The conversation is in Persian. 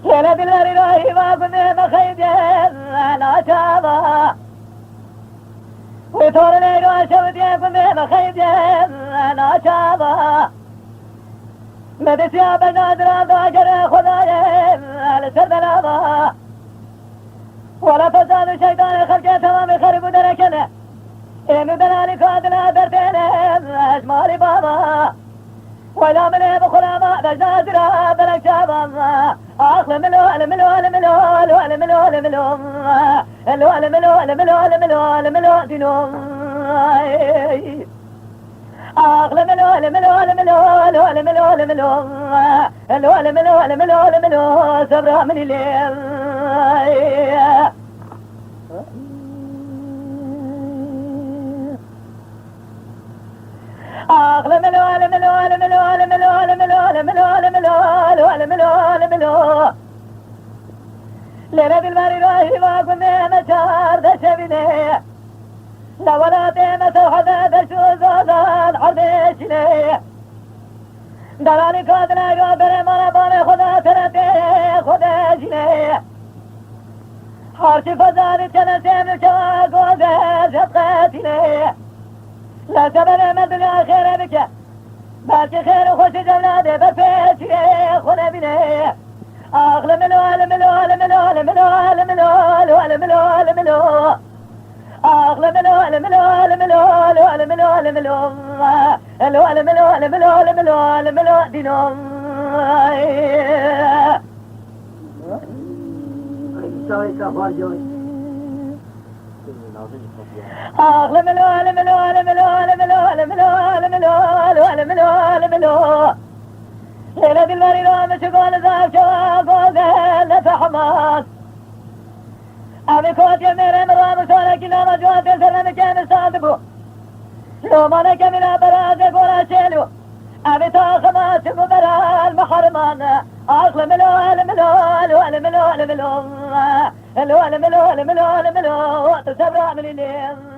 يا بالله إلهي ما كنا مخيد أنا شابا وثور ليلو شوت يا كنا مخيد أنا شابا مدس يا بنادر ضاجر خدايا لسر بلابا ولا فساد الشيطان خلق تمام خرب دركنا إن دلالي قادنا درتين أجمالي بابا ولا من بخلما بجازرا بلك شابا أخل ملو الملو الملو الملو الملو الملو الملو الملو الملو الملو دينو أخل ملو الملو الملو الملو الملو الملو الملو الملو صبرا من الليل أغلى ملو ملو ملو ملو ملو ملو ملو ملو لنا بالماري راهي ما كنا مشار دشبني لا ولا تيمة وحدا دشو زودان حردشني دلالي كادنا يوبر مانا باني خدا ترتي خدشني حارش فزاري تنسيم شواق وزيز يبقاتني لا سبب من دنيا خير بك بلكي خير وخش جولادي بفيت خنا بني أغلى ملو ملو ملو ملو ملو ملو ملو أغلى ملو ملو ملو ملو ملو ملو دينو أغلى ملو ملو ملو ليلة بالمريضة مشغول ذاك شواق وقال فحماس أبي كوت يمير مرام سولك لما جوات سلم كان صادقو لو ما نكمل برازق ولا شيلو أبي تاخما شبو برا المحرمان أغلى ملو ملو ملو ملو تسبرا من الليل